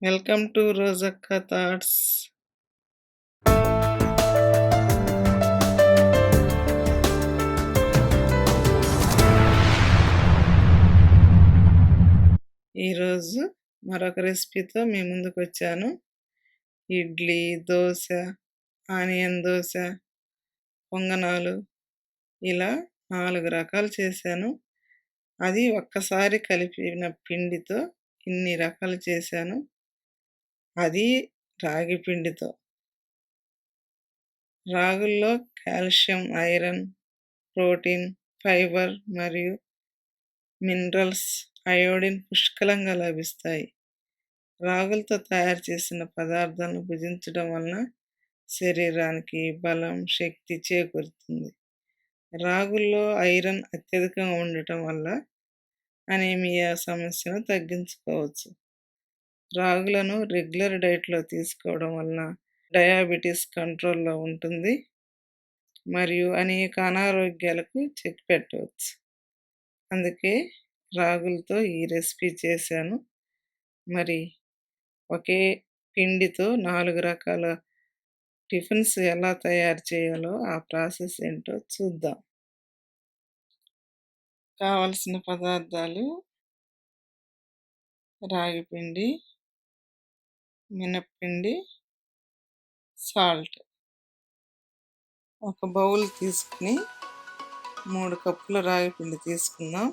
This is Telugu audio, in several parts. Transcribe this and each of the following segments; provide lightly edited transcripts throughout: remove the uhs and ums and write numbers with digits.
Welcome to రోజక్క thoughts. ఈరోజు మరొక రెసిపీతో మీ ముందుకు వచ్చాను. ఇడ్లీ, దోశ, ఆనియన్ దోశ, పొంగనాలు ఇలా 4 రకాలు చేశాను. అది ఒక్కసారి కలిపిన పిండితో ఇన్ని రకాలు చేశాను. అది రాగి పిండితో. రాగుల్లో కాల్షియం, ఐరన్, ప్రోటీన్, ఫైబర్ మరియు మినరల్స్, అయోడిన్ పుష్కలంగా లభిస్తాయి. రాగులతో తయారు చేసిన పదార్థాలను భుజించడం వలన శరీరానికి బలం, శక్తి చేకూరుతుంది. రాగుల్లో ఐరన్ అత్యధికంగా ఉండటం వల్ల అనీమియా సమస్యను తగ్గించుకోవచ్చు. రాగులను రెగ్యులర్ డైట్లో తీసుకోవడం వలన డయాబెటీస్ కంట్రోల్లో ఉంటుంది మరియు అనేక అనారోగ్యాలకు చెక్ పెట్టవచ్చు. అందుకే రాగులతో ఈ రెసిపీ చేశాను. మరి ఒకే పిండితో 4 రకాల టిఫిన్స్ ఎలా తయారు చేయాలో ఆ ప్రాసెస్ ఏంటో చూద్దాం. కావలసిన పదార్థాలు: రాగి పిండి, మినప్పిండి, సాల్ట్. ఒక బౌల్ తీసుకుని 3 కప్పుల రాగి పిండి తీసుకుందాం.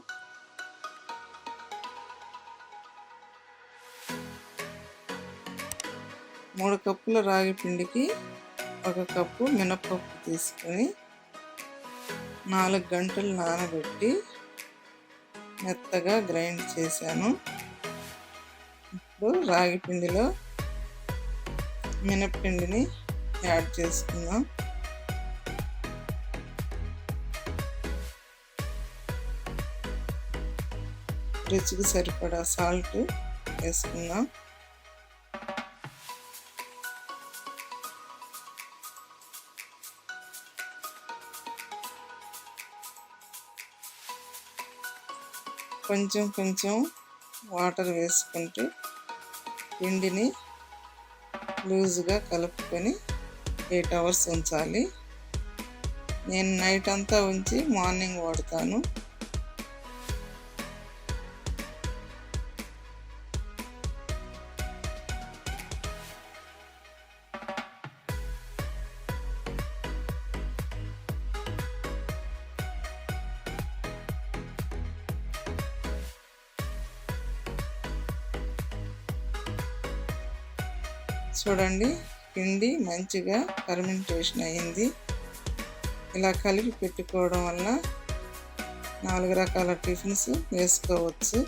మూడు కప్పుల రాగి పిండికి 1 కప్పు మినపప్పు తీసుకొని 4 గంటలు నానబెట్టి మెత్తగా గ్రైండ్ చేశాను. ఇప్పుడు రాగి పిండిలో మినప్పిండిని యాడ్ చేసుకుందాం. రుచికి సరిపడా సాల్ట్ వేసుకుందాం. కొంచెం కొంచెం వాటర్ వేసుకుంటూ పిండిని లూజ్గా కలుపుకొని 8 అవర్స్ ఉంచాలి. నేను నైట్ అంతా ఉంచి మార్నింగ్ వాడతాను. చూడండి, పిండి మంచిగా ఫర్మెంటేషన్ అయింది. ఇలా కలిపి పెట్టుకోవడం వల్ల 4 రకాల టిఫిన్స్ వేసుకోవచ్చు.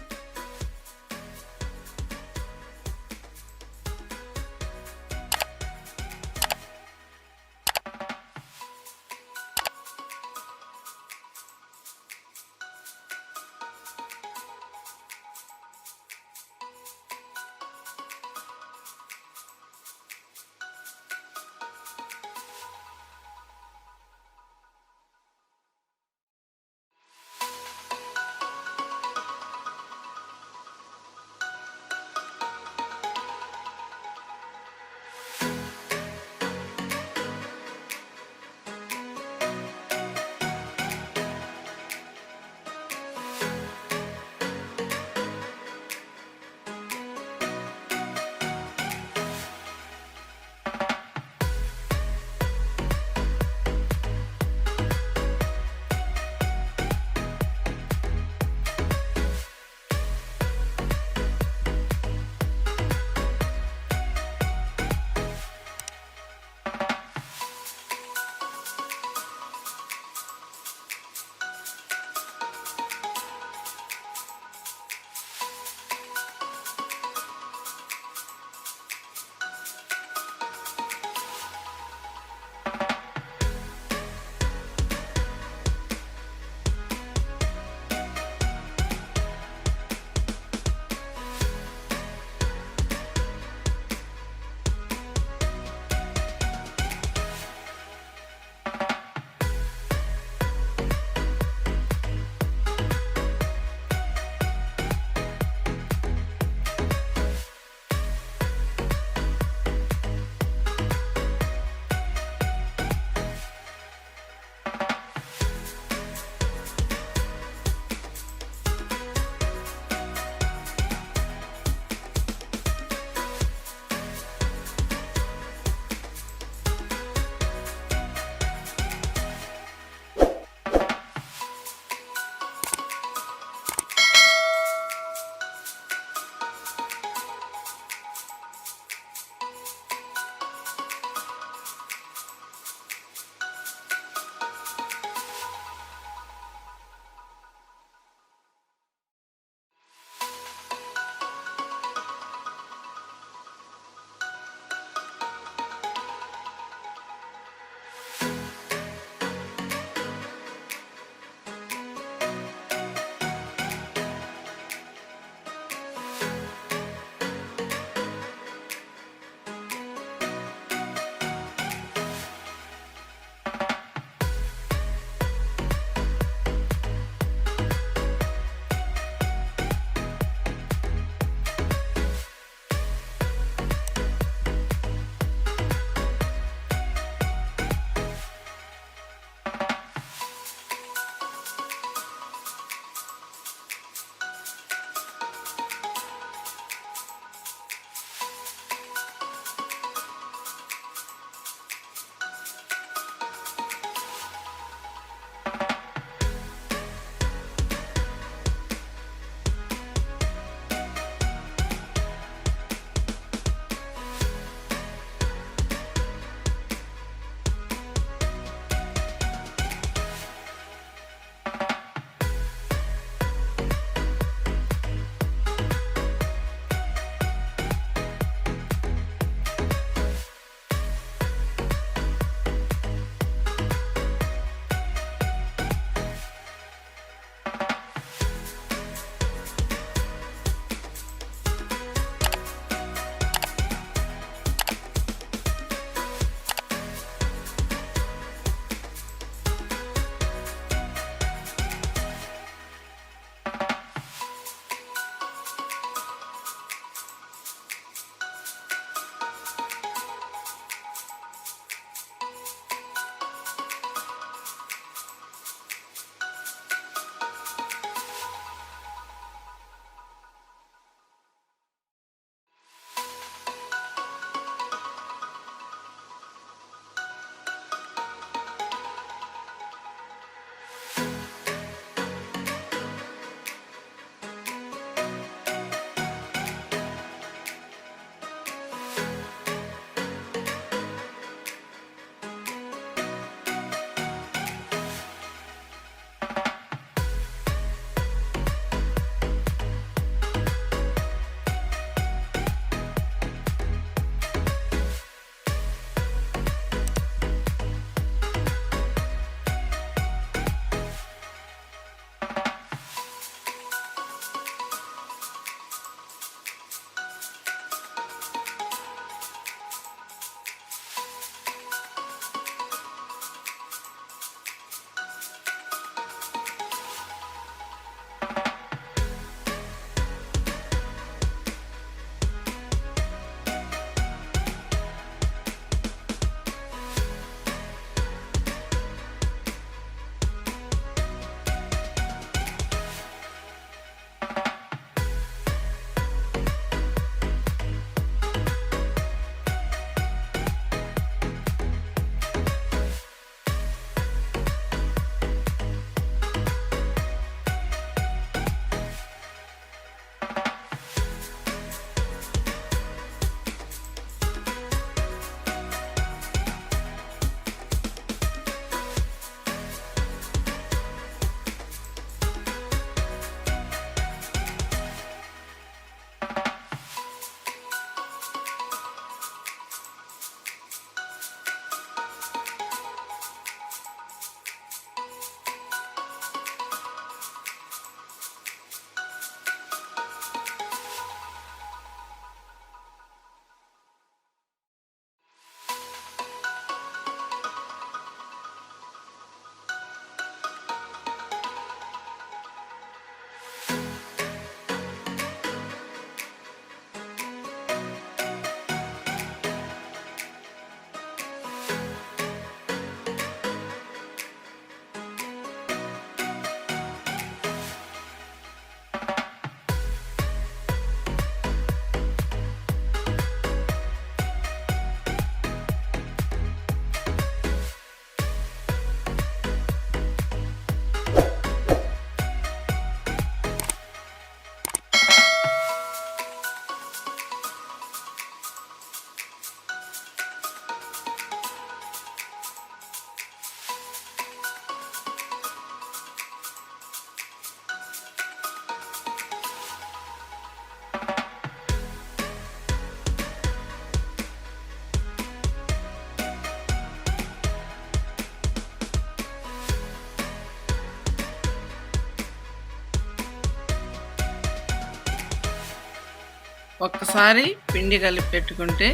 ఒక్కసారి పిండి కలిపి పెట్టుకుంటే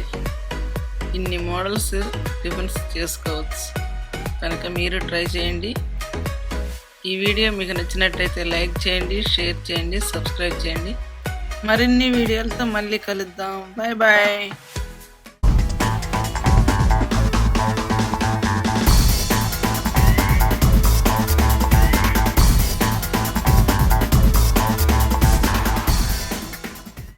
ఇన్ని మోడల్స్ టిఫిన్స్ చేసుకోవచ్చు. కనుక మీరు ట్రై చేయండి. ఈ వీడియో మీకు నచ్చినట్టయితే లైక్ చేయండి, షేర్ చేయండి, సబ్స్క్రైబ్ చేయండి. మరిన్ని వీడియోలతో మళ్ళీ కలుద్దాం. Bye bye.